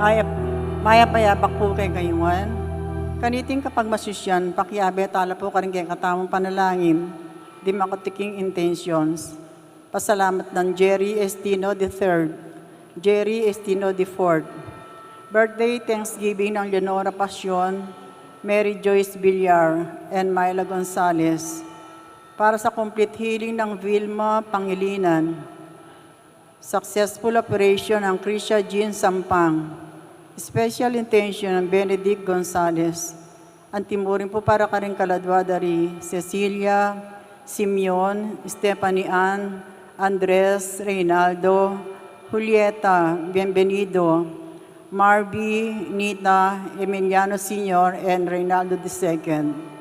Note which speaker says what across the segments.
Speaker 1: Ay, maya payapak po kay kayuan. Kaniting kapag masusyan, pakiabe tala po karing kay katamong panalangin, di makatiking intentions. Pasalamat ng Jerry Estino III, Jerry Estino IV. Birthday Thanksgiving ng Leonora Pasyon, Mary Joyce Villar, and Myla Gonzalez. Para sa complete healing ng Vilma Pangilinan. Successful operation ng Krisha Jean Sampang. Special intention ng Benedict Gonzalez. Antimurin po para ka rin kaladwadari, Cecilia, Simeon, Stephanie Ann, Andres, Reynaldo, Julieta, Bienvenido, Marby, Nita, Emiliano Sr., and Reynaldo II.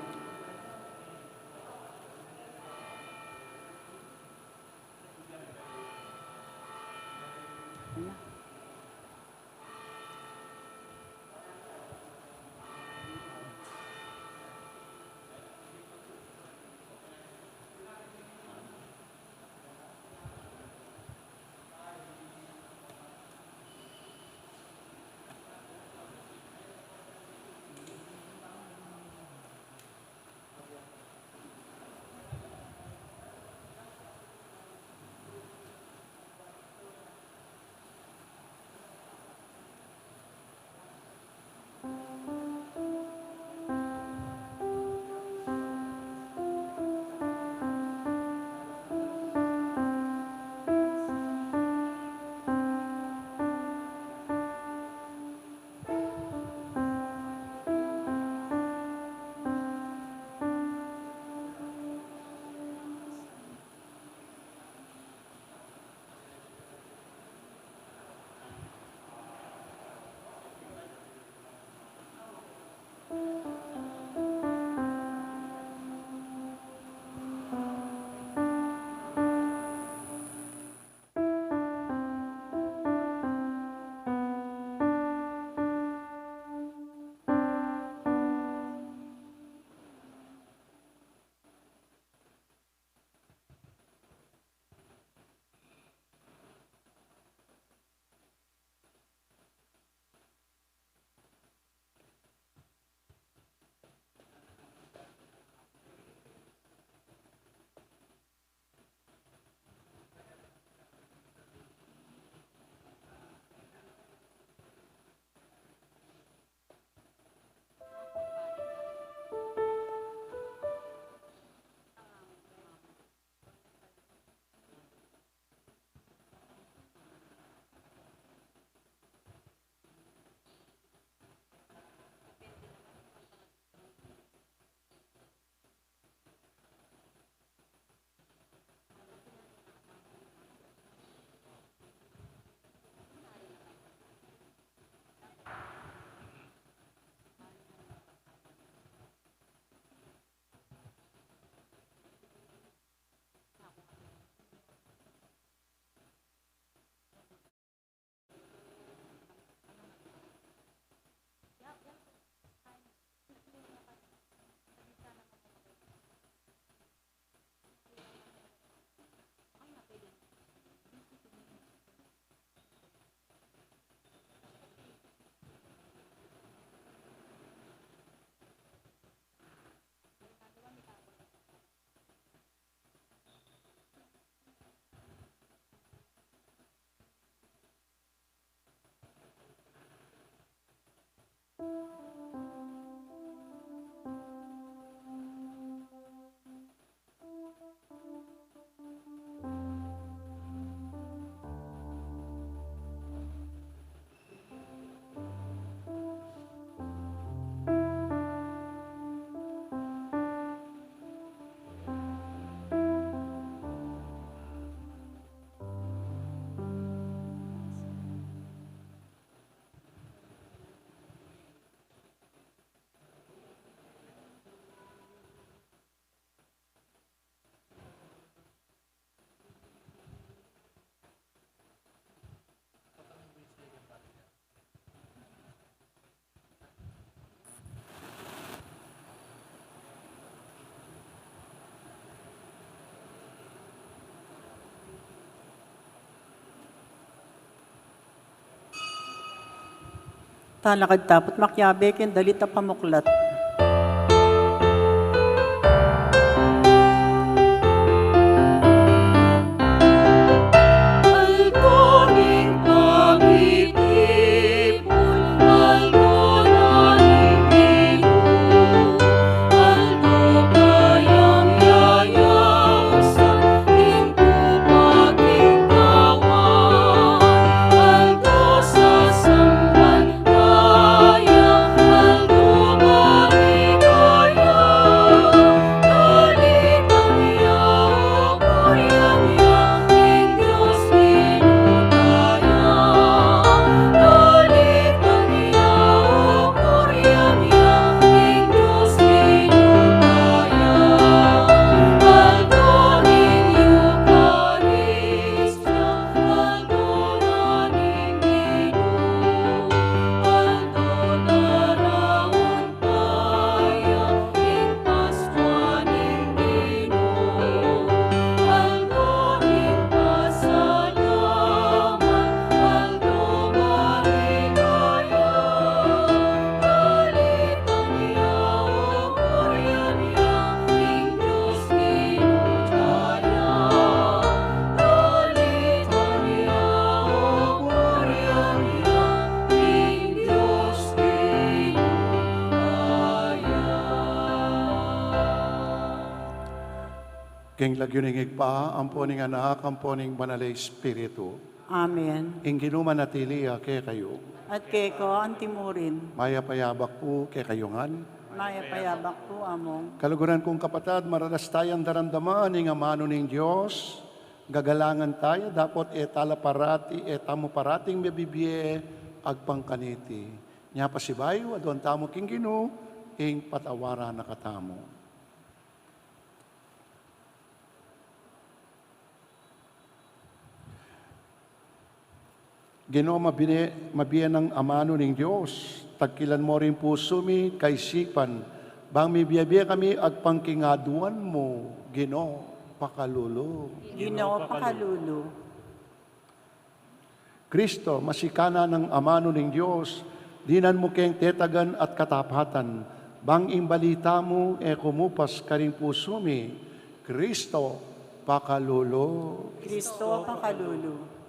Speaker 1: Talakad tapot makyabe ken dalit a pamuklat.
Speaker 2: King lagyuning pa, amponing anak, amponing banal Espiritu.
Speaker 1: Amen.
Speaker 2: Ing ginumanatili ke kayo.
Speaker 1: At keko antimurin,
Speaker 2: Maya payabak po ke kayongan.
Speaker 1: maya payabak po among.
Speaker 2: Kaluguran kong kapatad, maralas tayong daramdaman ing amano ning Diyos. Gagalangan tayo, dapat etala parati, etamo parating mabibye, agpangkaniti. Nya pasibayo, adon tamo king ginu, ing patawara nakatamo. Ginoo mabiya ng amano ning Diyos, tagkilan mo rin puso mi, kaisipan, bang mibiyabiya kami agpangkingaduan mo, Ginoo, pakalulo.
Speaker 1: Ginoo pakalulo.
Speaker 2: Kristo, masikana ng amano ning Diyos, dinan mo keng tetagan at katapatan, bang imbalita mo kumupas karing puso mi, Kristo, pakalulo.
Speaker 1: Kristo pakalulo.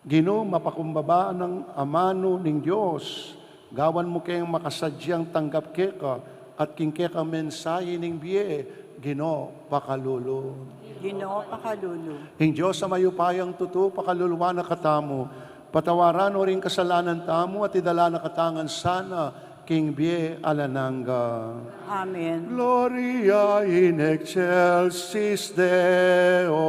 Speaker 2: Ginoo, mapakumbaba ng amano ning Diyos. Gawan mo kayong makasadyang tanggap keka at kingkeka mensahe ning biye. Ginoo, pakalulo.
Speaker 1: Ginoo pakalulo.
Speaker 2: Ing Diyos sa mayupayang tuto, pakaluluwa na katamo. Patawaran o ring kasalanan tamo at idala na katangan sana king biye alananga.
Speaker 1: Amen.
Speaker 2: Gloria in excelsis Deo.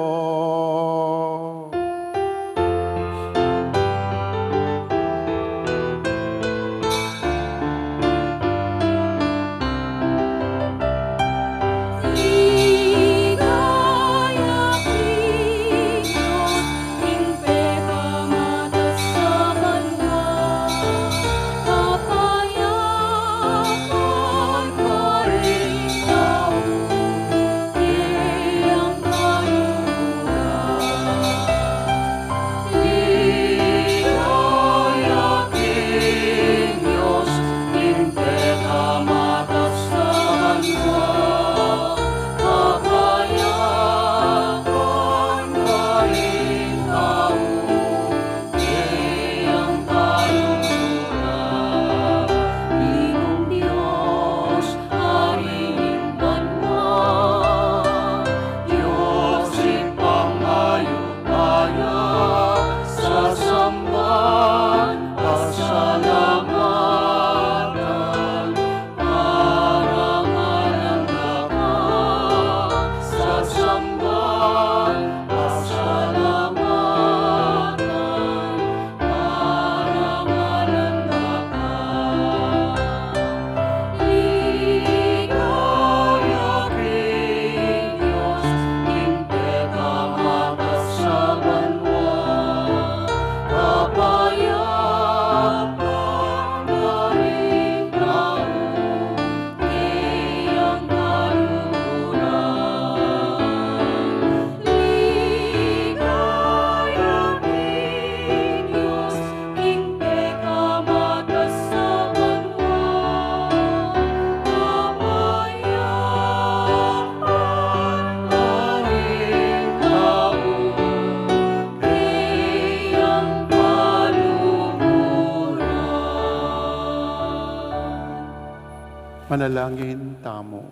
Speaker 2: Panalangin tamo.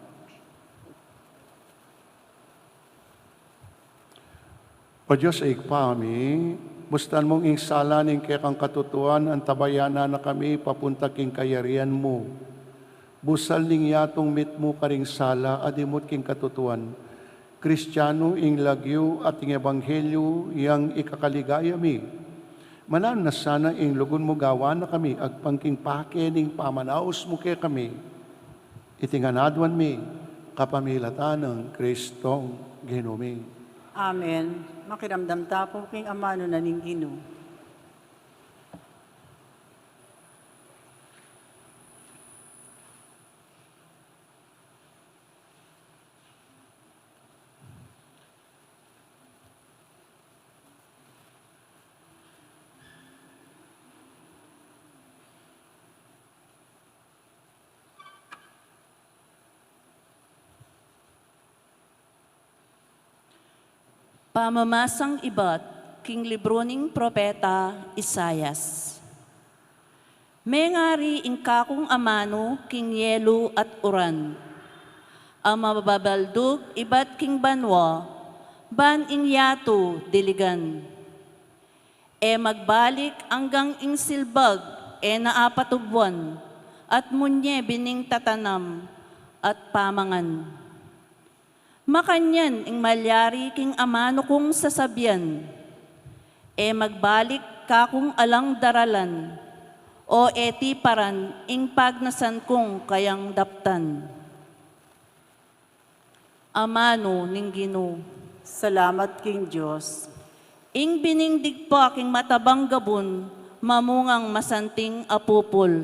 Speaker 2: O Diyos ay kami, bustan mong insalanin kay kang katutuan, ang tabayana na kami papunta king kayarian mo. Busal ning yatong mit mo karing sala, adimot king katutuan. Kristiyano ing lagyo at ing ebanghelyo, yang ikakaligaya mi. Manan na sana ing lugon mo gawa na kami, agpangking pake ning pamanaos mo kay kami. Itinganadwan mi, kapamilatan ng Kristong Ginumi.
Speaker 1: Amen. Makiramdam tapo king amano na ning Ginoo.
Speaker 3: Pamamasang ibat, king libro ning propeta Isayas. Mengari ingkakong amano, king yelo at uran. Ang mababaldog, ibat king banwa, ban ing yato diligan. E magbalik hanggang ing silbag, e naapatubwan, at munye bining tatanam, at pamangan. Makanyan ing malyari king amano kong sasabyan, e magbalik ka kung alang daralan, o eti paran ing pagnasan kong kayang daptan. Amano ning Ginoo.
Speaker 1: Salamat king Diyos.
Speaker 3: Ing biningdig po aking matabang gabon, mamungang masanting apupol.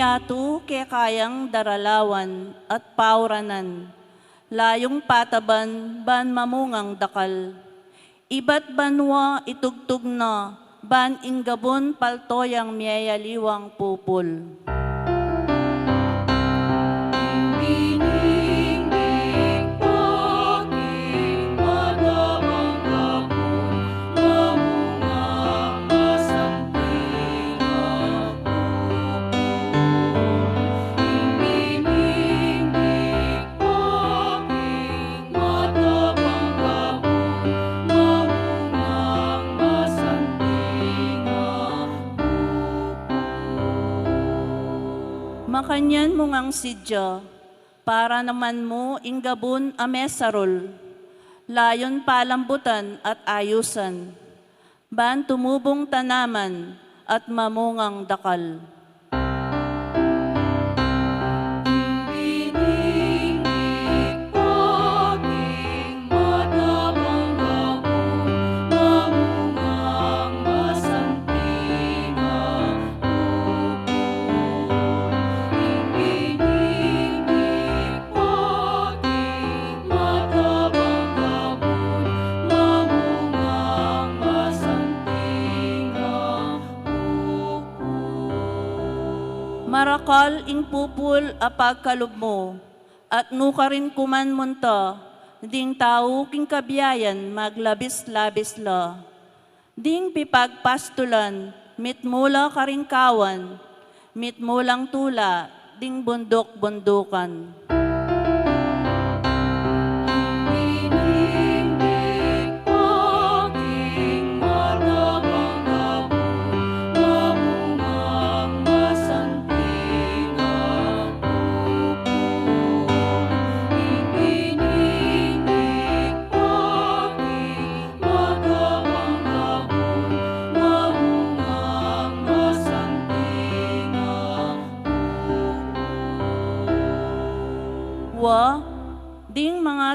Speaker 3: Yato ke kayang daralawan at pauranan, layong pataban ban mamungang dakal. Ibat banwa itugtog na, ban inggabon paltoyang miyayaliwang pupul. Makanyan mo ngang sidya, para naman mo inggabon amesarol, layon palambutan at ayusan, ban tumubong tanaman at mamungang dakal. Marakal ing pupul apag kalub mo, at nukarin kuman munta, ding tao king kabiyayan maglabis-labis la. Ding pipagpastulan, mitmula karingkawan, mitmulang tula, ding bundok-bundukan.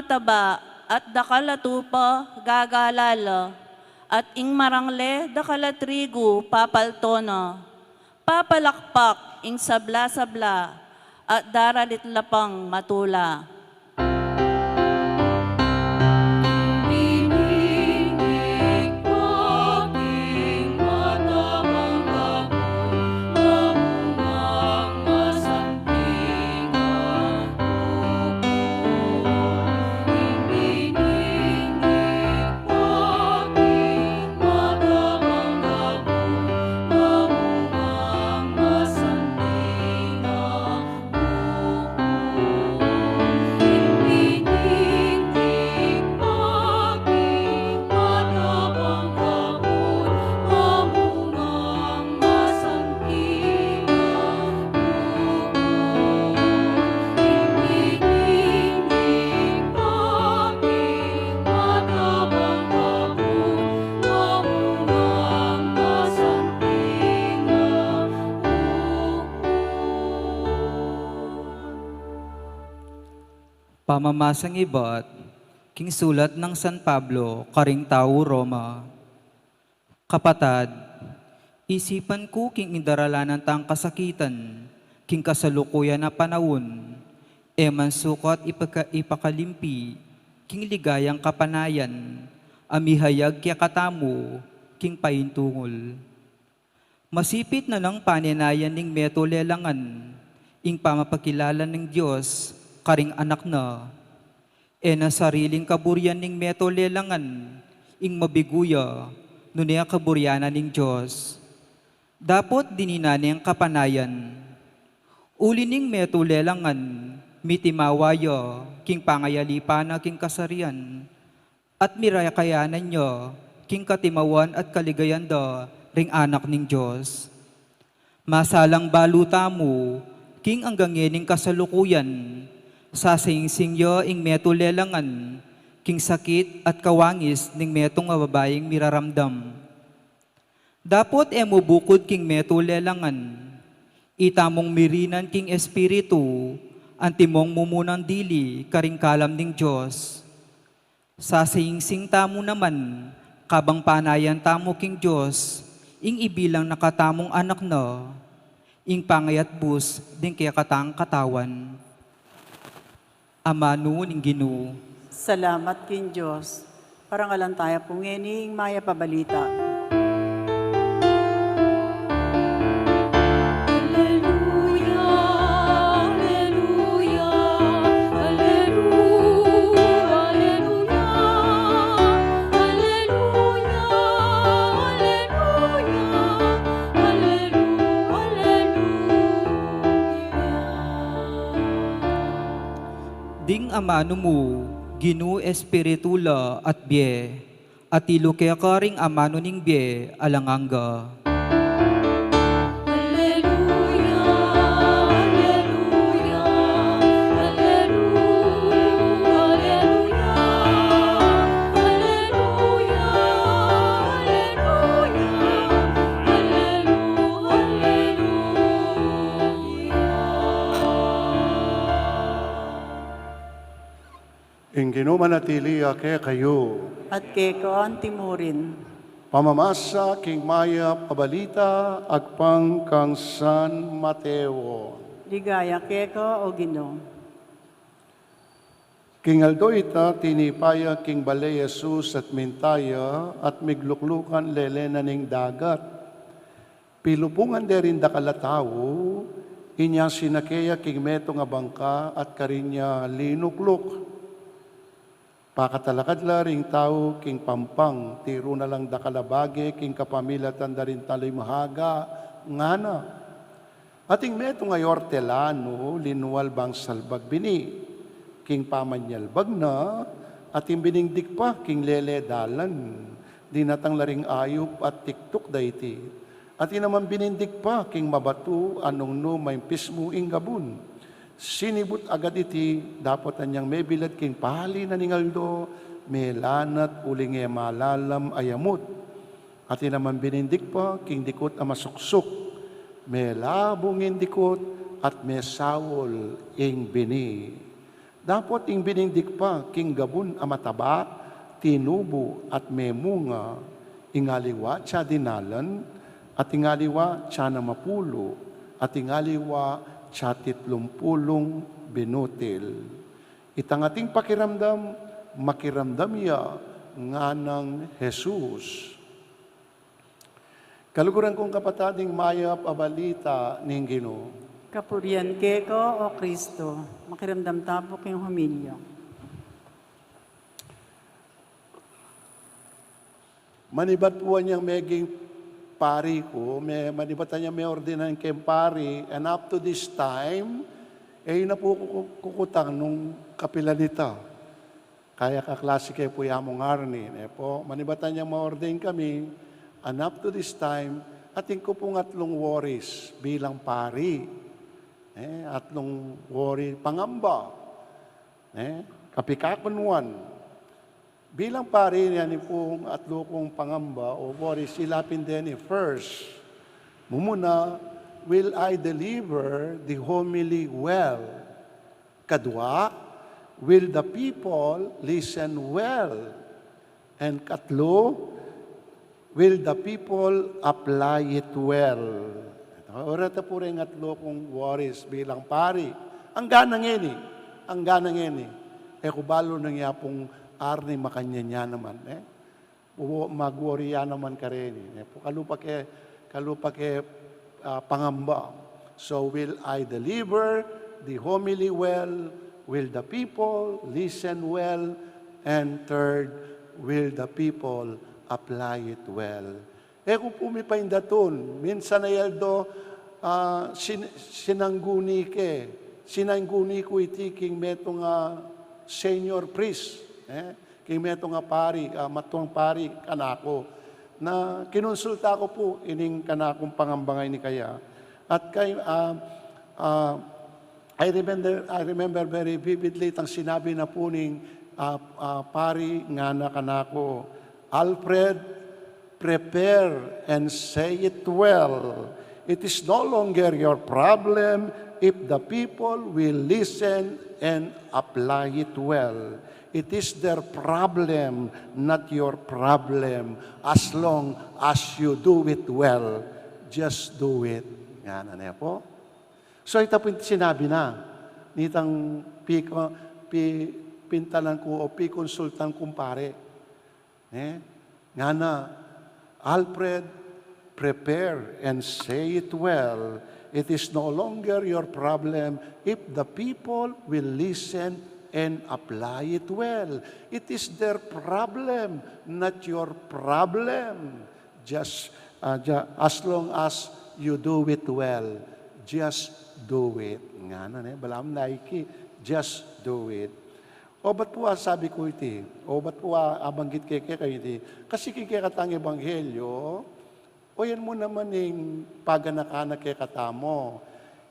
Speaker 3: taba at dakala tupa gagalala, at ing marangle dakala trigo papaltona, papalakpak ing sabla-sabla, at daralit lapang matula.
Speaker 4: Pamamasang iba't, king sulat ng San Pablo, karing tao Roma. Kapatad, isipan ko king indaralanan tang kasakitan, king kasalukuyan na panahon, eman sukat ipakalimpi, king ligayang kapanayan, amihayag kya katamu, king paintungol. Masipit na lang paninayan ning meto lelangan, ing pamapakilala ng Diyos, karing anak na, na sariling kaburyan ning meto lelangan, ing mabiguya, nunia kaburyanan ning Diyos. Dapot dininani ang kapanayan. Uli ning meto lelangan, mitimawaya, king pangayalipana king kasarian, at mirakayanan niya, king katimawan at kaligayan da, ring anak ning Diyos. Masalang baluta mo, king anggangening kasalukuyan, sasayingsing yo ing meto lelangan, king sakit at kawangis ning metong babaeng miraramdam. Dapot mubukod king meto lelangan, itamong mirinan king espiritu, antimong mumunang dili karing kalam ning Diyos. Sasayingsing tamo naman, kabang panayan tamo king Diyos, ing ibilang nakatamong anak na, ing pangayat bus din kaya katang katawan. Amano ning Ginoo.
Speaker 1: Salamat kin Diyos. Parangalan tayo pungening maya pabalita.
Speaker 4: Ding amano mo, Ginoo espiritula at bie, at ilo kaya karing amano ning bie alanganga.
Speaker 2: Ing ginumanatili ake kayo,
Speaker 1: At keko ang timurin.
Speaker 2: pamamasa king maya pabalita, agpang kang San Mateo.
Speaker 1: Ligaya keko o Ginoo.
Speaker 2: King Aldo ita, tinipaya king balay Jesus at mintaya, at migluklukan lelena ning dagat. Pilupungan derin da kalatawo, inya sinakeya king meto nga bangka, at karinya linukluk. Pakatalakad la ring tao king pampang, tiro na lang da kalabage, king kapamilatan da rin talimahaga, ngana. Ating meto nga yortelano, linual bang salbag bini, king pamanyalbag na, ating biningdik pa, king lele dalan, dinatang laring ayop at tiktok dayti. Ating naman binindik pa, king mabato, anong no may pismo ing gabun. Sinibut agad iti, dapat anyang may bilad king pahali na ningaldo, may lanat uling malalam ayamut. At naman binindik pa, king dikot ang masuksok, may labong indikot, at may sawol ing bini. Dapot ing binindig pa, king gabun amataba, tinubo at memunga, ingaliwa tsa dinalan, at ingaliwa tsa na mapulo, at ingaliwa tsa titlumpulong binutil. Itang ating pakiramdam, makiramdam ya nga ng Jesus. Kaluguran kong kapatading mayap abalita ning Ginoo.
Speaker 1: Kapurian keko o Kristo, makiramdam tapo kayong humilyo.
Speaker 2: Manibat po niyang meging pari ko, manibatan niya may ordinan kayong pari, and up to this time, na po kukutang nung kapilanita. Kaya kaklase kayo po yamong arni. Po, manibatan niya ma-ordain kami, and up to this time, ating ko pong atlong worries bilang pari. Atlong worry, pangamba. Kapikakunwan. Bilang pari niya ni pong atlo kong pangamba o worry, silapin din first. Mumuna, will I deliver the homily well? Kadwa, will the people listen well? And katlo, will the people apply it well? Orata po rin atlo kong worries bilang pari. Ang ganang ini. Kubalo nang yapong arni makanya niya naman. Mag-worry naman ka rin. Kalupa ke pangamba. So will I deliver the homily well? Will the people listen well? And third, will the people apply it well? Kung pumipaindaton, minsan na yaldo, sinangguni ko iti king metong senior priest, king metong pari, matuang pari, kanako, na kinonsulta ko po ining kanakong pangambangay ni kaya. At kay, I remember very vividly itang sinabi na po ning pari nga na kanako, Alfred, prepare and say it well. It is no longer your problem if the people will listen and apply it well. It is their problem, not your problem, as long as you do it well. Just do it. Yan, ano po? So, ito po sinabi na, nitang pintalan ko o konsultan kumpare. Nga na, Alfred, prepare and say it well. It is no longer your problem if the people will listen and apply it well. It is their problem, not your problem. Just as long as you do it well, just do it. Nga na, balam naiki, just do it. O ba't po sabi ko iti? O ba't po abanggit kayo iti? Kasi kikikatang ebanghelyo, o yan mo naman yung paganakanak kay katamo.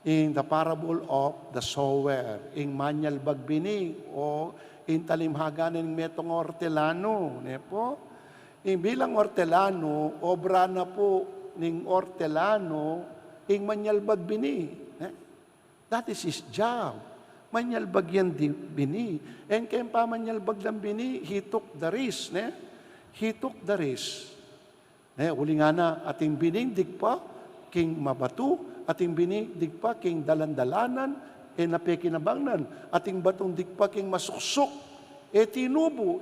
Speaker 2: In the parable of the sower, in manyal bagbini, o in talimhaganan ng metong hortelano. Po? In bilang hortelano, obra na po ng hortelano, in manyal bagbini. That is his job. Manyalbag yan bini. And kaya pa manyalbag lang bini, he took the risk. He took the risk. Uli nga na, ating binindig pa, king mabatu, ating binindig pa, king dalandalanan, napekinabangnan, ating batong digpa, king masuksok, tinubo,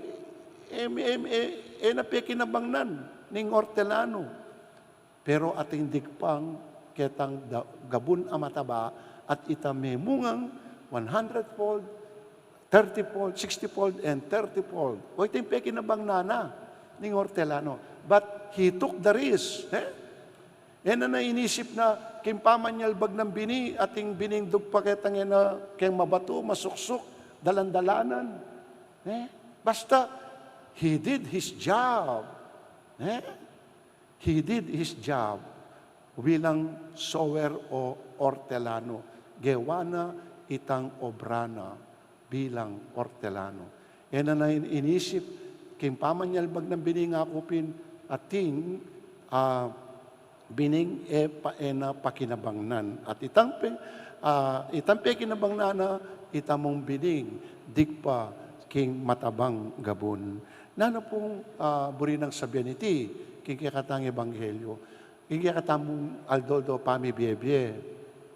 Speaker 2: napekinabangnan, ning hortelano. Pero ating digpang, ketang gabun amataba, at itamemungang 100-fold, 30-fold, 60-fold, and 30-fold. O ito yung pekinabang nana ng hortelano. But he took the risk. Na nainisip na kimpamanyalbag ng bini, ating binindog paketang na kayang mabato, masuksok, dalandalanan. Basta, he did his job. He did his job bilang sower o hortelano. Gewana itang obrana bilang hortelano. Na inisip, kimpamanyalbag ng bini nga kupin, ating bining e paena pakinabangnan. At itampe kinabangnana, itamong bining, digpa king matabang gabon. Nano pong burinang sabihan iti, king kakatang ebanghelyo, king kakatamong aldoldo pamibiyebye,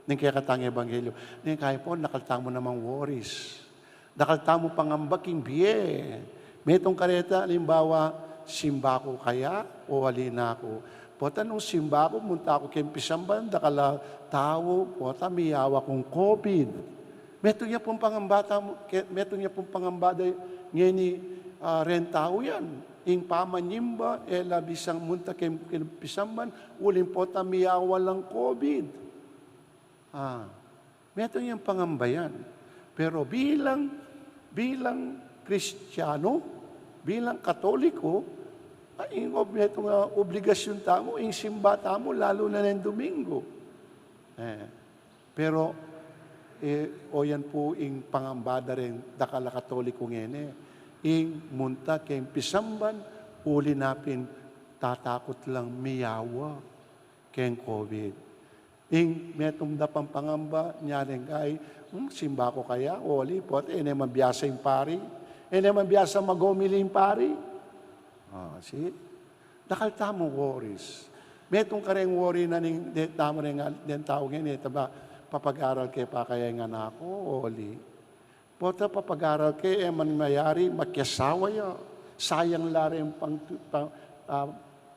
Speaker 2: ning kakatang ebanghelyo, ning kaya po nakaltamo namang worries, nakaltamo pangamba king biye, metong kareta, halimbawa, simba ko kaya o walina ko. Pota nung simba ko, munta ako kempisamban, dakala tao, pota miyawa kong COVID. Meto niya pong pangambata, meto niya pong pangambada, ngayon ni rentao yan. Ing pamanyimba, bisang munta kempisamban, uling pota miyawa lang COVID. Meto niyang pangambayan. Pero bilang Kristiyano, bilang Katoliko, ay itong obligasyon tamo, ing simba tamo, lalo na ng Domingo. Pero, o yan po ing pangambada rin, dakala Katoliko ngene, ing munta kayong pisamban, uli napin, tatakot lang miyawa kayong COVID. Ing metong dapang pangamba, nyaring kay, simba ko kaya, oli, pot, mabiyasa yung pari, mabiyasa magomili yung pari. See? Dakal tamo worries. Metong kareng worry na ning tamo rin tao ngayon, taba, papag-aral kay pa kaya nga na ako, oli. Pota papag-aral kay, man mayari, makyasawa ya. Sayang lari yung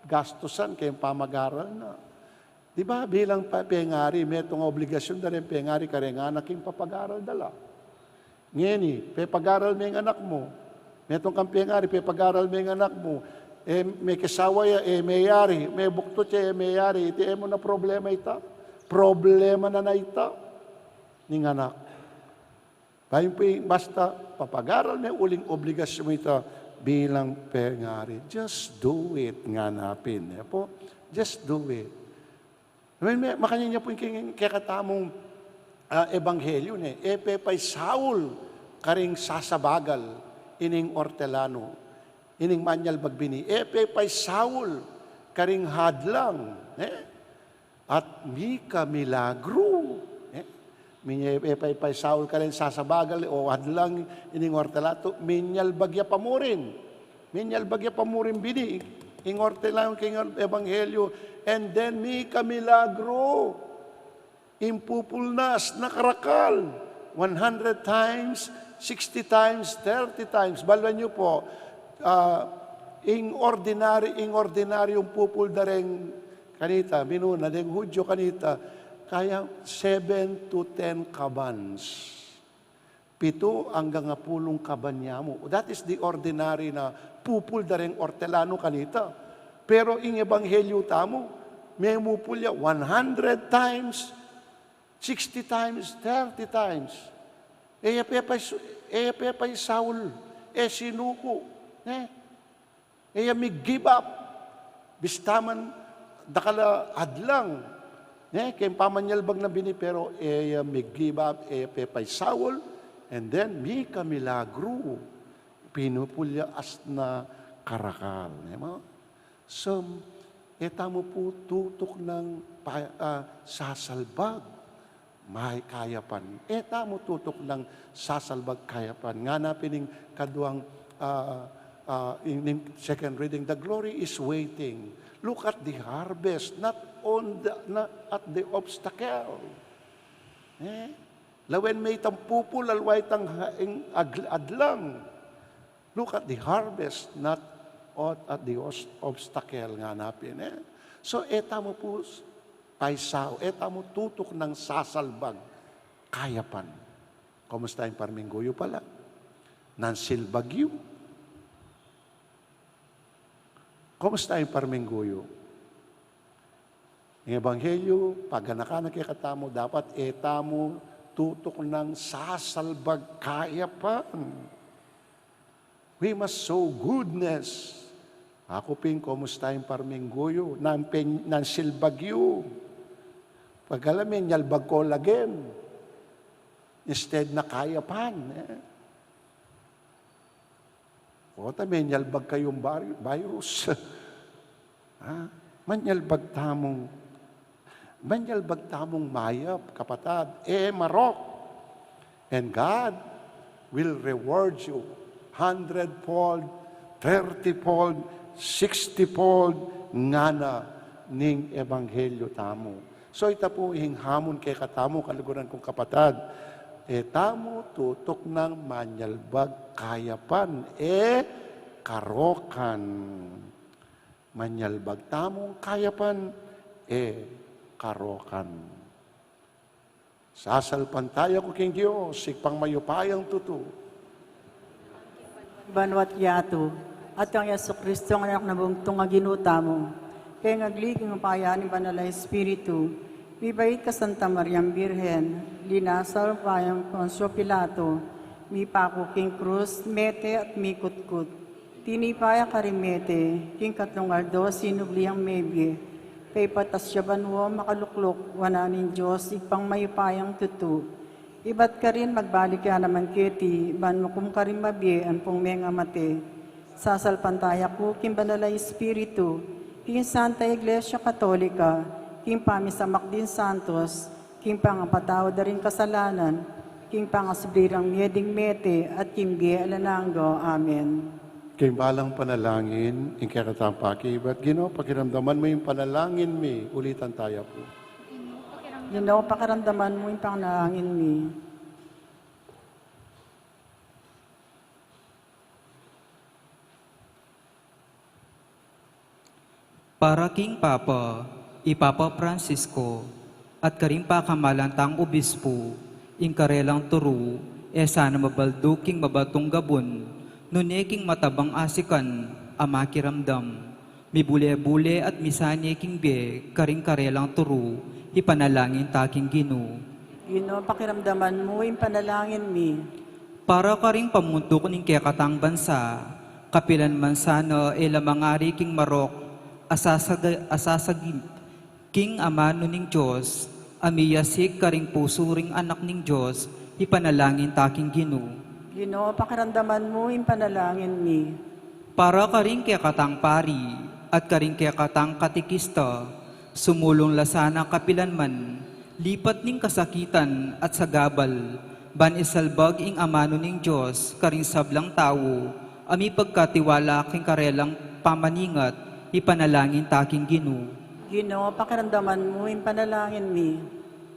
Speaker 2: gastusan kay pamag-aral na. Di ba, bilang pengari, metong obligasyon na rin pengari, kareng anak yung papag-aral dala. Ngayon, pag-aral may anak mo. Metong kang pengari, pag-aral may anak mo. May kasawa ya, may yari, may buktot ya, may yari, iti mo na problema ita. Problema na ita. Ning anak. Basta papag-aral may uling obligasyon ita bilang pengari. Just do it nga napin. Po, just do it. Makanya niya po yung kakatamong ebanghelyo ne. Pay Saul karing sasabagal ining ortelano. Ining manyal bagbini, pay Saul, karing hadlang, at mika milagro. Pay Saul karing sasabagal, o hadlang, ining ortelato, minyal bagya pamurin. Minyal bagya pamurin bini, ing ortelano, king ebanghelyo, and then mika milagro, impupulnas, nakarakal, 100 times, 60 times, 30 times. Baluan niyo po, ing ordinaryong pupul dareng kanita, minuna, deng Julio kanita, kaya 7 to 10 kabans. 7 hanggang 10 kaban niya mo. That is the ordinary na pupul dareng ortelano kanita. Pero ing ebanghelyo tamo, may mupulya 100 times, 60 times, 30 times. Pepay Saul, sinuko. May give up. Bistaman, dakala adlang. Kaya pamanyalbag na bini, pero may give up, pepay Saul, and then may kamilagro. Pinupulya as na karakal. So, tamo po tutok ng sasalbag. May kayapan. Tamo tutok ng sasalbag kayapan. Nga na pining kaduang in second reading, the glory is waiting. Look at the harvest, not at the obstacle. Lawen may tampupul, alway tang adlang. Look at the harvest, not at the obstacle nga napin. So, tamo po, paisao, tamo tutok ng sasalbag, kayapan. Kumusta yung Parminggoyo pala? Nansilbagyo. Kumusta yung Parminggoyo? Ang ebanghelyo, pag anak-anak katamo, dapat etamo tutok ng sasalbag kayapan. We must sow goodness. Ako ping, kumusta yung Parminggoyo? Nansilbagyo. Pag alamin, yalbag ko lagin. Instead na kayapan. O tabi, nyalbag kayong virus. Manyalbag tamong Manyal bagtamong mayap, kapatad, marok. And God will reward you 100-fold, 30-fold, 60-fold nga na ning ebanghelyo tamo. So ita po hamon kay katamo kaluguran kong kapatad. Tamo tutok ng manyalbag kayapan, karokan. Manyalbag tamong kayapan, karokan. Sasalpan tayo ko king Diyos, sigpang mayupayang tuto.
Speaker 1: Banwat yato, at ang Yesu Kristo ang anak na bungtong nga ginuta mo. Kaya ngagliging upaya ni Banal na Espiritu, bibait ka Santa Mariam Birhen, linasal payang Ponsyo Pilato, mi pako king krus, mete at mi kutkut. Tinipaya karimete, king katungaldo, sinubliang mebye. Kay patas siya banwo makaluklok, wananin Diyos, ipang mayupayang tutu. Ibat ka rin magbalik ka naman kiti, ban mo kum ka rin mabye, ang pong menga mate. Sasalpantaya ko, king Banal na Espiritu, king Santa Iglesia Katolika, king pamisamak din santos, king pangapatawad na rin kasalanan, king pangasubirang mieding mete, at king biye alananggo. Amen.
Speaker 2: Kay balang panalangin, in kaya katampaki, ba't Ginoo, pakiramdaman mo yung panalangin mi, ulitan tayo po.
Speaker 1: Ginoo, pakiramdaman mo yung panalangin mi.
Speaker 4: Para king Papa, Ipapa Francisco, at karing pakamalantang obispo, ing karelang turu, sana mabalduking mabatong gabon, nuneking matabang asikan, amakiramdam, mibule-bule at misaneking be, karing karelang turu, ipanalangin taking Ginoo.
Speaker 1: Ginoo, pakiramdaman mo yung panalangin mi.
Speaker 4: Para karing pamuntok ning kekatang bansa, kapilan man sana lamangari king marok, asasagin, king amano ning Diyos, amiyasik karing pusuring anak ning Diyos, ipanalangin taking Ginoo.
Speaker 1: Ginoo, pakiramdaman mo yung panalangin mi.
Speaker 4: Para karing kekatang pari, at karing kekatang katikista, sumulong lasana kapilan man, lipat ning kasakitan at sagabal, ban isalbag ing amano ning Diyos, karing sablang tao, ami pagkatiwala king karelang pamaningat, ipanalangin taking Ginoo.
Speaker 1: Ginoo, pakiramdaman mo yung panalangin mi.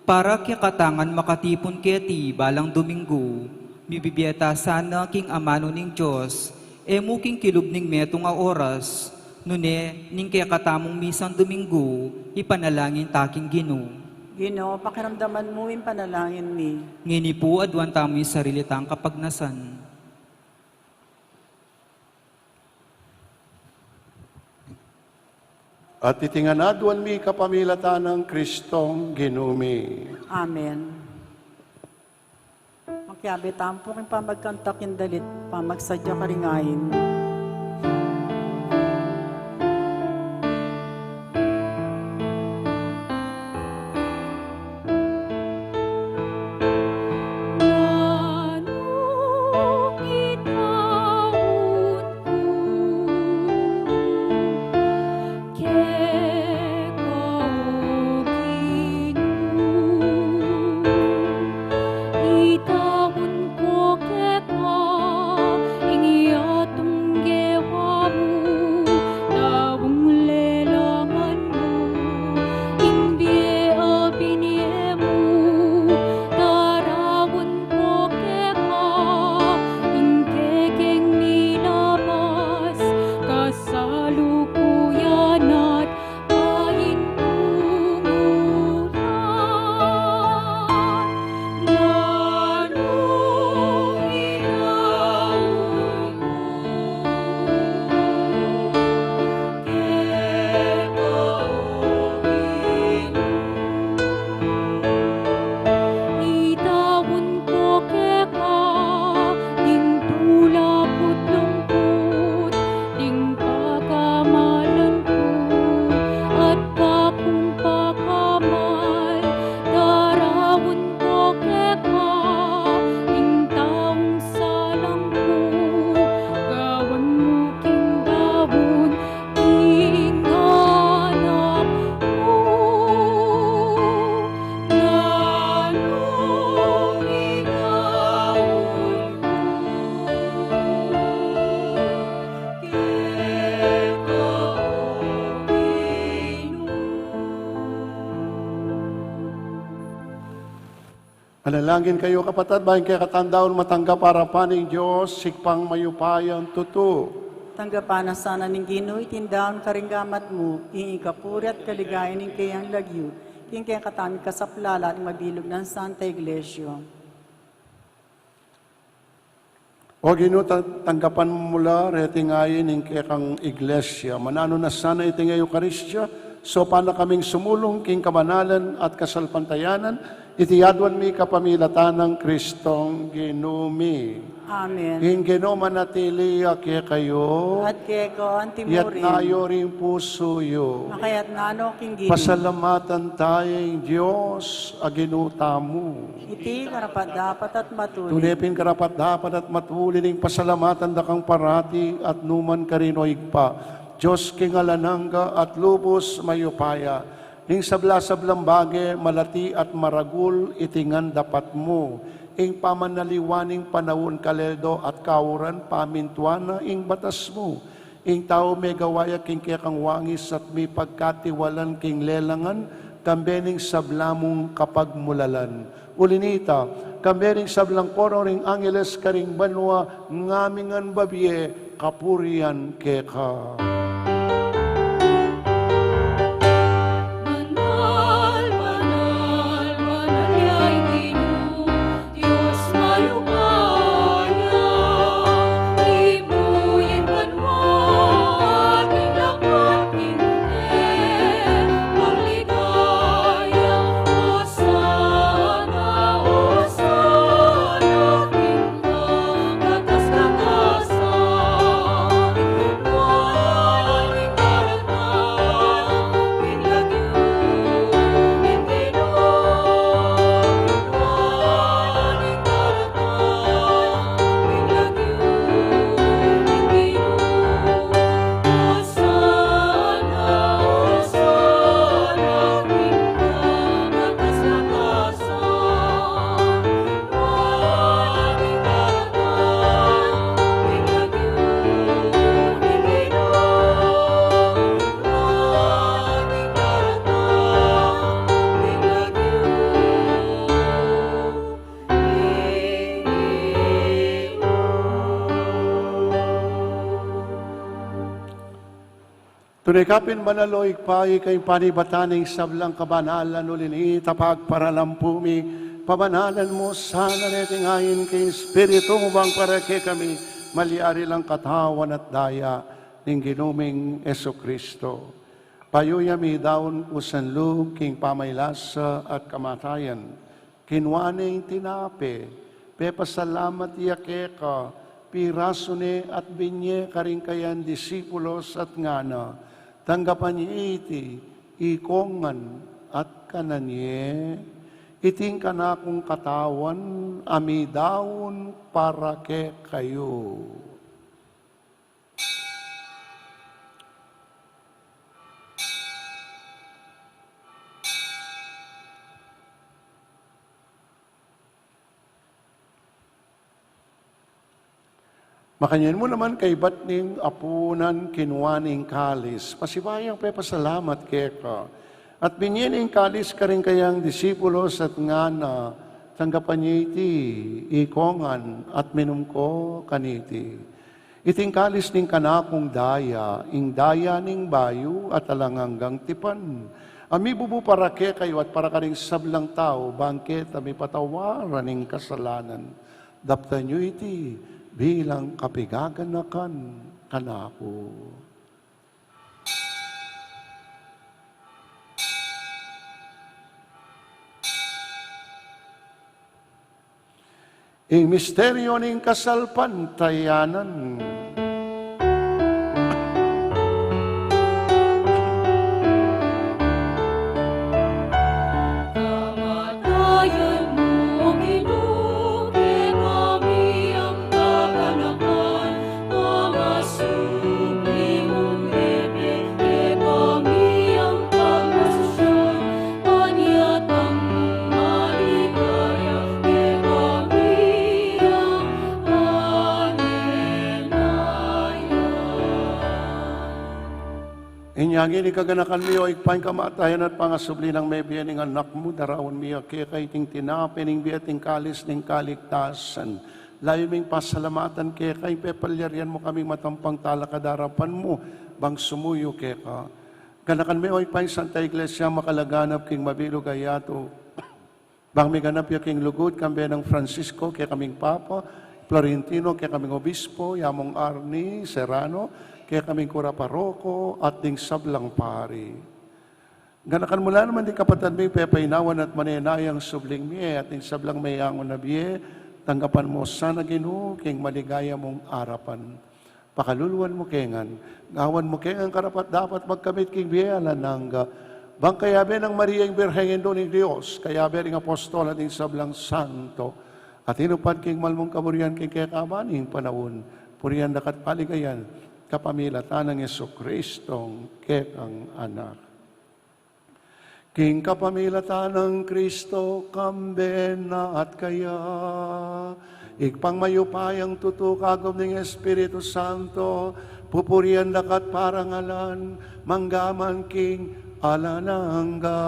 Speaker 4: Para kakatangan makatipon keti balang Domingo, mibibiyata sana king amano ning Diyos, muking kilub ning meto nga oras, nune ning kakatamong misang Domingo, ipanalangin taking Ginoo.
Speaker 1: Ginoo, pakiramdaman mo yung panalangin mi.
Speaker 4: Ngini po adwan tamo yung sarilitang kapagnasan.
Speaker 2: At itinganaduan mi kapamilatan ng Kristong Ginumi.
Speaker 1: Amen. Makiabe tampo king pamagkantakin dalit, pamagsadya karingayin.
Speaker 5: Itamun ko keka, ingi atong
Speaker 2: Manalangin kayo kapatid, bahin kaya katandaon matanggap para paning Diyos, sikpang mayupayang tuto.
Speaker 1: Tanggapan na sana ning Ginoo itindaon karinggamat mo, ing ikapuri at kaligayan ning kayang lagyo, king kaya katami kasaplala at mabilog ng Santa Iglesia.
Speaker 2: O Ginoo, tanggapan mo mula, retingayin ng kekang iglesia. Manano na sana itingay Eukaristya, so paano kaming sumulong king kabanalan at kasalpantayanan, itiyadwan mi kapamilatan ng Kristong Ginumi.
Speaker 1: Amen.
Speaker 2: King Ginoo manatili kaya kayo,
Speaker 1: At kaya ko ang
Speaker 2: yat
Speaker 1: timurin,
Speaker 2: tayo rin puso yo.
Speaker 1: makayat nano king Ginoo.
Speaker 2: Pasalamatan tayong Diyos, aginuta mo.
Speaker 1: Iti karapat dapat at matuloy.
Speaker 2: Tunepin karapat dapat at matuli ning pasalamatan dakang parati at numan karino igpa. Diyos kingalanangga at lubos mayupaya. Ning sabla-sablang bage, malati at maragul, itingan dapat mo. Ing pamanaliwaning panahon kaleldo at kauran, pamintuana, ing batas mo. Ing tao may gawaya king kekang wangis at may pagkatiwalan king lelangan, kambening sablamong kapagmulalan. Ulinita, kambening sablang koro ring angeles karing banwa, ngamingan babye, kapurian keka.
Speaker 5: Banal, banal, banal ya'y Ginoo, Diyos mayupaya. Ibuyin banwa, ating lakat kinte, magligaya. Hosana, Hosana, kinta, katas-katasan. Waling karata, pinlagyo, Ginoo. Waling karata, pinlagyo, Ginoo. Hosana, Hosana, kinta, katas-katasan. Waling karata, pinlagyo,
Speaker 2: Tunikapin manaloy pay kay panibataning sablang kabanalan ulini tapag para lampumi pabanalan mo sana netingayin kay Espiritu mo bang para kay kami maliari lang katawan at daya ng ginuming Esokristo. Payuyami daon usanlug king pamaylasa at kamatayan. Kinwaning tinape, pepasalamat yakeka, pirasone at binye karing kayan disipulos at ngana. Tanggapan niya iti, ikongan at kananye, iting kanakong katawan, amidaun para ke kayo. Makanyan mo naman kay batning apunan kinwaning kalis. Pasibayang pasalamat keka. At binyening kalis ka rin kayang disipulos at ngana. Tanggapan niya iti, ikongan at minum ko kaniti. Iting kalis ning kanakong daya, ing daya ning bayu at alanganggang tipan. Ami bubu para ke kayo at para karing sablang tao, bangket ami patawaran ning kasalanan. Dapta niyo iti, bilang kapigaganakan kanako. Ing misteryo ning kasalpantayanan.
Speaker 5: kamatayan mo, Ginoo, kay kami ang kaganakan. Mga sublimong bebe, kay kami ang pagkasasyan. Panyatang maligaya, kay kami ang paninaya.
Speaker 2: Inya Yangin ikaganakan miyo, ikpain kamatayan at pangasubli ng may biyan ng anak mo, daraon miyo, kaya kay ting tinapin, ng biyating kalis, ng kaligtasan. Layo ming pasalamatan, kaya kay pepalyarian mo kaming matampang talakadarapan mo, bang sumuyo kaya ka. Ganakan miyo, ikpain Santa Iglesia, makalaganap king mabilog ayato. Bang may ganap yung king lugod, kambi ng Francisco, kaya kaming Papa, Florentino, kaya kaming Obispo, Yamong Arni, Serrano, kaya kaming kura paroko at ding sablang pari. Ganakan mula naman di kapatid may pepainawan at manenayang subling miye at ding sablang mayangon na biye, tanggapan mo sana Ginoo king maligaya mong arapan. Pakaluluan mo kengan, gawan mo kengan karapat dapat magkamit king biye alananga. Bang kayabe ng Maria yung Birhen doon ng Diyos, kayabe ring apostol at ding sablang santo, at inupad king malmong kaburian king kaya kamaning panahon, puriyan dakat paligayan, kapamilatan ng Yesu-Kristong kekang anak. King kapamilatan ng Kristo, kamben na at kaya, ikpang mayupayang tutukagom ng Espiritu Santo, pupurian dakat parangalan, manggaman king alanangga.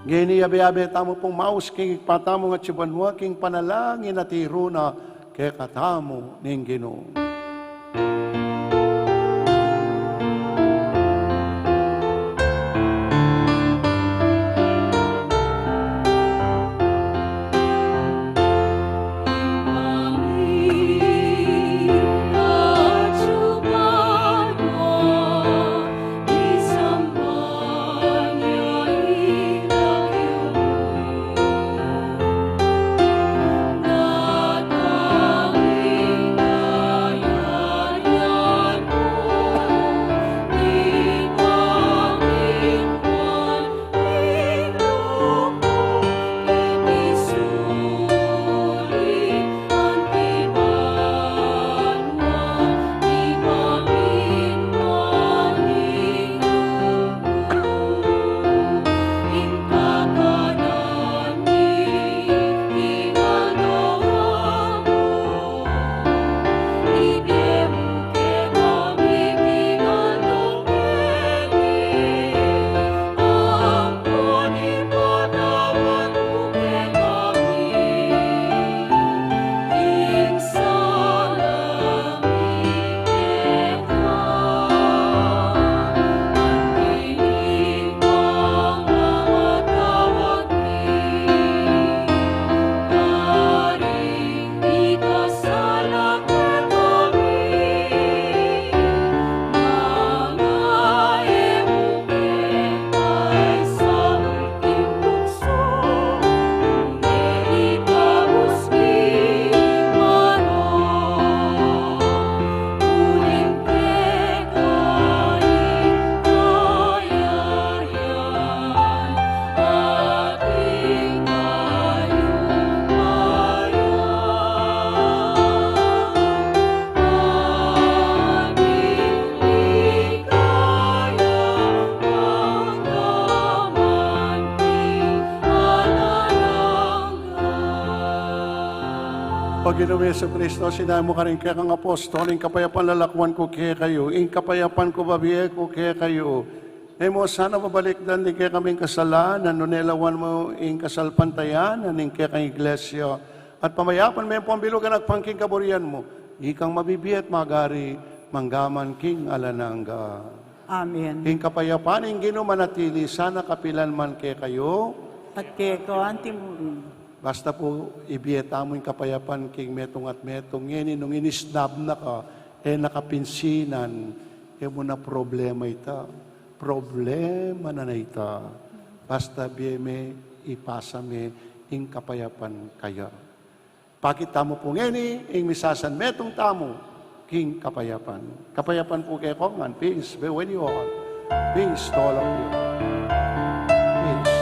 Speaker 2: Gini yabe-yabe tamo pong maus king patamo nga tsibanwa king panalangin at iruna kaya katamo ning Ginoo. Panginoong Yesu-Kristo, sinabi mo ka rin kaya kang apostol, ing kapayapan lalakwan ko kaya kayo, ing kapayapan ko babiye ko kaya kayo. Mo sana babalik dan di kaya kaming kasalanan, nunelawan mo ing kasalpantayan, ing kaya kang iglesia. At pamayapan may pambilugan at pangking kaburian mo, ikang mabibiyat magari, manggaman king alanangga.
Speaker 1: Amen.
Speaker 2: Ing kapayapan, ing ginumanatili, sana kapilan man kaya kayo,
Speaker 1: At kaya ko, antimurun.
Speaker 2: basta po ibiyeta mo yung kapayapan king metong at metong. Yan, nung inisnab na ka, nakapinsinan, mo na problema ita. Problema na ita. Basta biyeme, ipasame, ing kapayapan kaya. Pakita mo po ngeni, ing misasan metong tamo, king kapayapan. Kapayapan po kay Kongan, peace be with you all. Peace to all of you. Peace.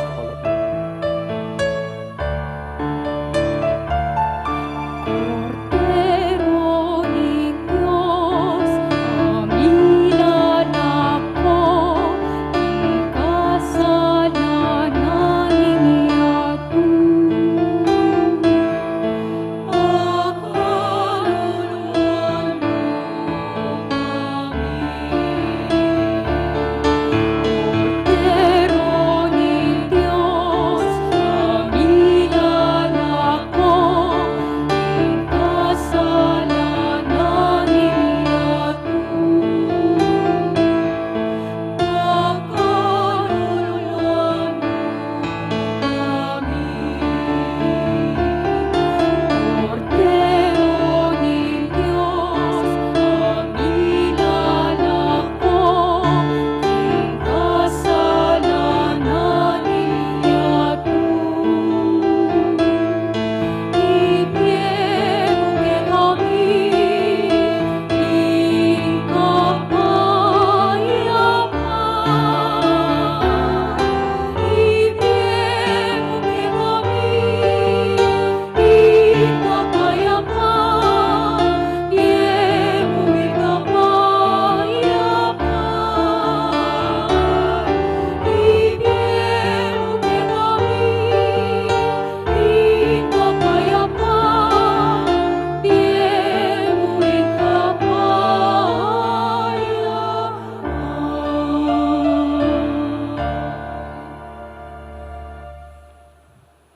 Speaker 5: Cordero ni Dios, aming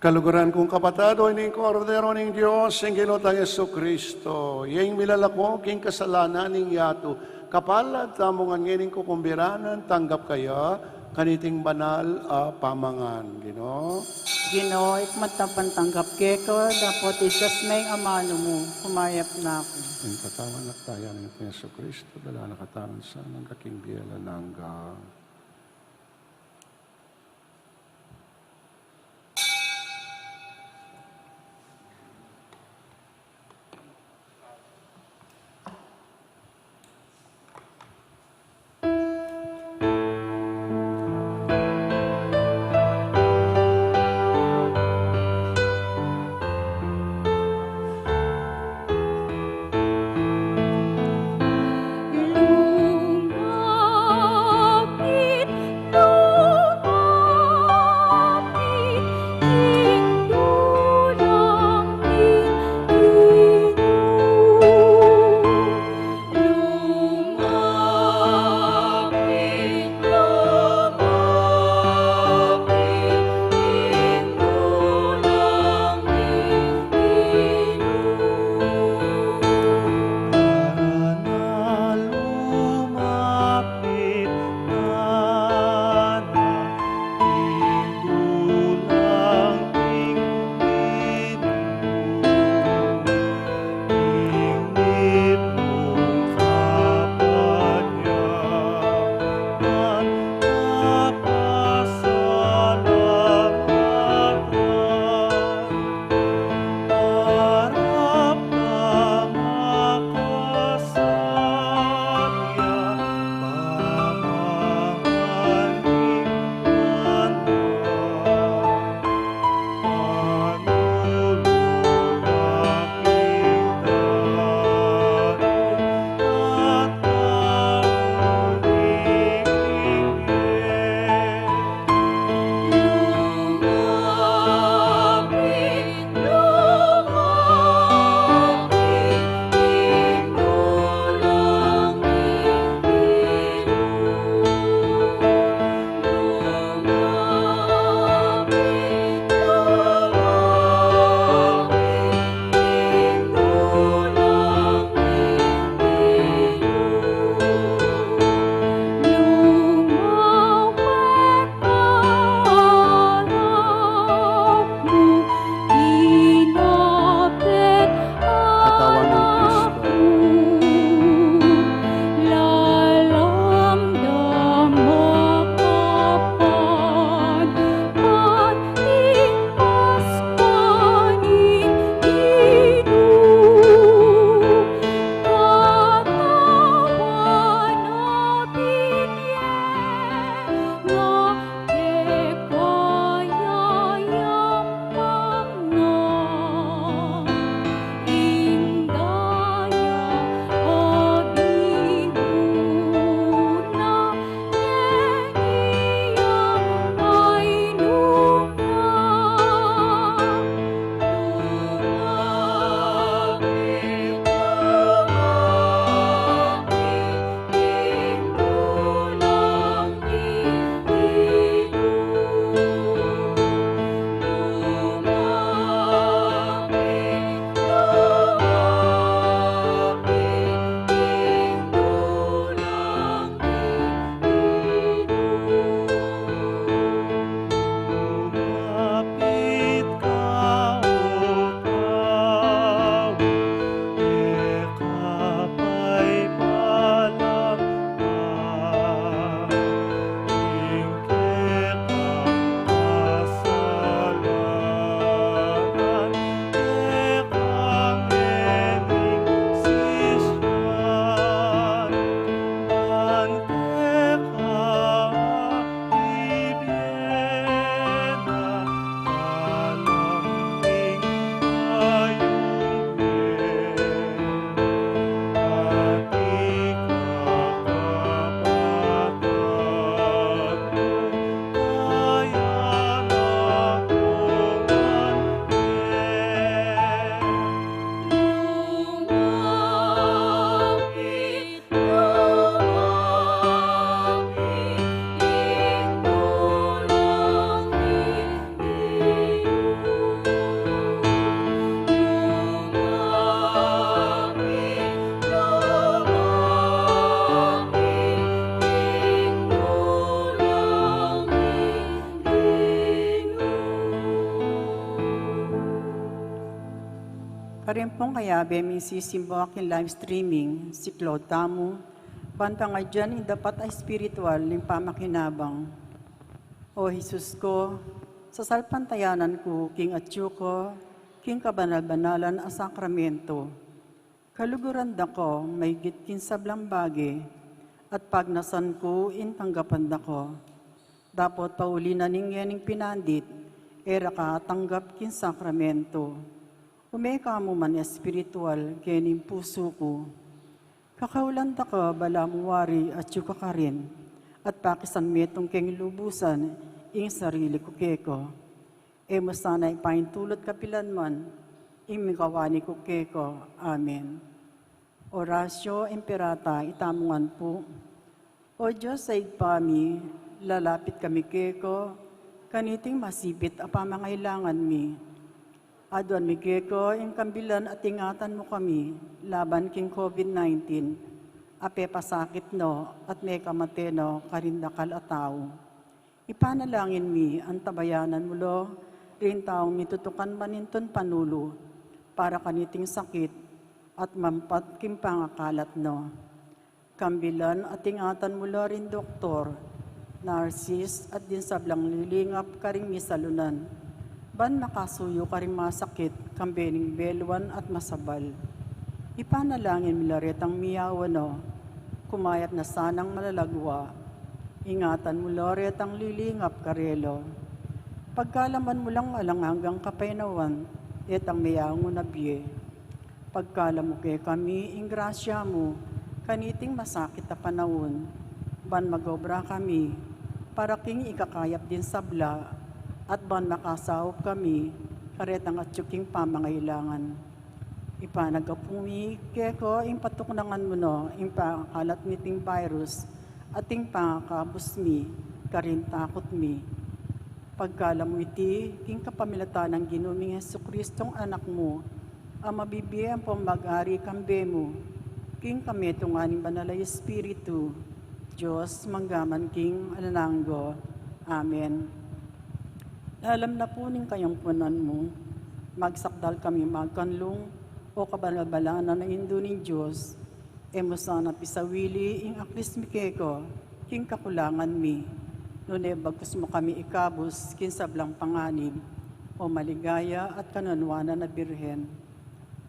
Speaker 2: Kaluguran kong kapatado, ining kordero ning Diyos, ang ginotang Yesu Kristo, yung milalako, king kasalanan ning yato, kapalad tamongan ngayon ko kumbiranan, tanggap kaya, kaniting banal pamangan.
Speaker 1: Ginoo, ikmatapan tanggap keko, dapat isas may amano mo, humayap na ako.
Speaker 2: Ang katawan at tayo ng Yesu Kristo, dala nakatawan sa ng kaking biyala nangga.
Speaker 5: Lumapit
Speaker 1: Karin pong kaya beming sisimbo aking live streaming, si Claude Tamu, banta nga dyan, dapat ay spiritual, ng pamakinabang. O Jesus ko, sa salpantayanan ko, king atsyuko, king kabanal-banalan a sakramento. Kaluguran da ko, may gitkin sablang bagi, at pagnasan ko, intanggapan da ko. Dapat pauli na ningyaning pinandit, era ka tanggap kin sakramento. Umeka mo man espiritual, kening puso ko. Kakaulan da ka, balamuwari at yuka ka rin, at pakisan metong keng lubusan, ing sarili ko keko. Mo sana ipaintulot kapilan man, ing mikawani ko keko. Amen. Orasyo Imperata, itamungan po. O Diyos sa igpami, lalapit kami keko, kaniting masipit a pamangailangan mi. Aduan mi keko, ing kambilan at ingatan mo kami, laban king COVID-19, ape pasakit no, at may kamateno, karindakal at tao. Ipanalangin mi, ang tabayanan mo lo, rin taong mitutukan maninton panulo, para kaniting sakit, at mampat kim pangakalat no. Kambilan at ingatan mo lo rin doktor, narsis at din sablang lilingap karing misalunan. Ban nakasuyo karing masakit, kambening belwan at masabal. Ipanalangin milaretang miyawano, kumayat na sanang malalagwa. Ingatan mo loretang lilingap karelo. Pagkalaman mo lang alang hanggang kapainawan, etang miyaw na biye. Pagkala mo kay kami, ing grasya mo, kaniting masakit na panahon. Ban magobra kami, para king ikakayap din sabla, at ban makasawop kami, karetang at yuking pamangailangan. Ipanagapumi, keko, ing patuknangan mo no, ing pangakalat niting virus, at ing pangakabos mi, karin takot mi. Pagkala mo iti, king kapamilatan ng ginuming Jesucristong anak mo, ang mabibiyang pamag-ari kambe mo, king kametong aning banalay Espiritu, Diyos manggaman king anananggo. Amen. Alam na po ning kayong punan mo, magsakdal kami magkanlong o kabalabalanan na indo ng Diyos, mo sana pisawili ing aklis mi keko, king kakulangan mi, nune bagkus mo kami ikabos, kin sablang panganib, o maligaya at kanunwana na birhen.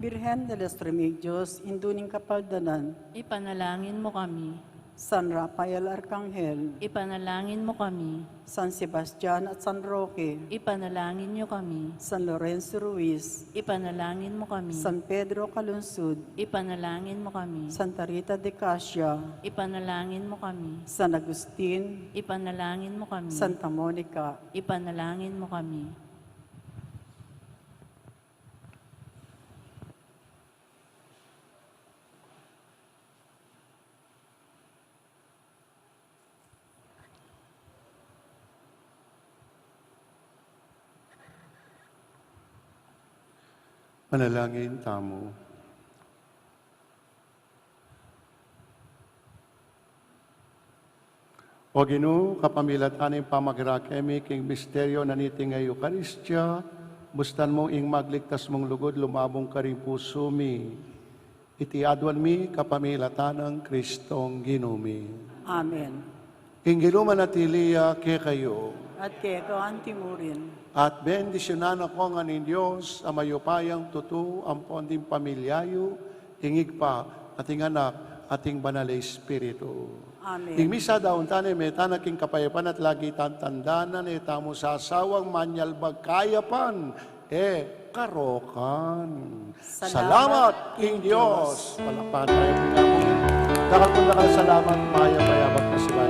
Speaker 1: Birhen de los Remedios, indo ning kapaldanan,
Speaker 3: Ipanalangin mo kami.
Speaker 1: San Rafael Arcangel,
Speaker 3: Ipanalangin mo kami.
Speaker 1: San Sebastian at San Roque,
Speaker 3: Ipanalangin niyo kami.
Speaker 1: San Lorenzo Ruiz,
Speaker 3: Ipanalangin mo kami.
Speaker 1: San Pedro Calunsud,
Speaker 3: Ipanalangin mo kami.
Speaker 1: Santa Rita de Casia,
Speaker 3: Ipanalangin mo kami.
Speaker 1: San Agustin,
Speaker 3: Ipanalangin mo kami.
Speaker 1: Santa Monica,
Speaker 3: Ipanalangin mo kami.
Speaker 2: Manalangin tamo. O Ginoo, kapamilatan ng pamagrakemi king misteryo na niting ngay Eukaristya, bustan mo ing magligtas mong lugod, lumabong ka rin puso mi. Itiadwan mi kapamilatan ng Kristong Ginumi.
Speaker 1: Amen.
Speaker 2: King Ginuma natiliya ke kayo,
Speaker 1: At keko antimurin,
Speaker 2: at bendisyonan ako nga nin Diyos, ang mayupayang tutu, ang ponding pamilyayo, ingig pa, ating anak, ating banal na Espiritu.
Speaker 1: Amen.
Speaker 2: Ing misa daon tanay, may tanaking kapayapan at lagi tantandanan, tamo sa asawang manyalbag kayapan, karokan. Salamat, King Diyos. Palakpan tayo pinamungin. Dakal po salamat, maya-mayabak na sila.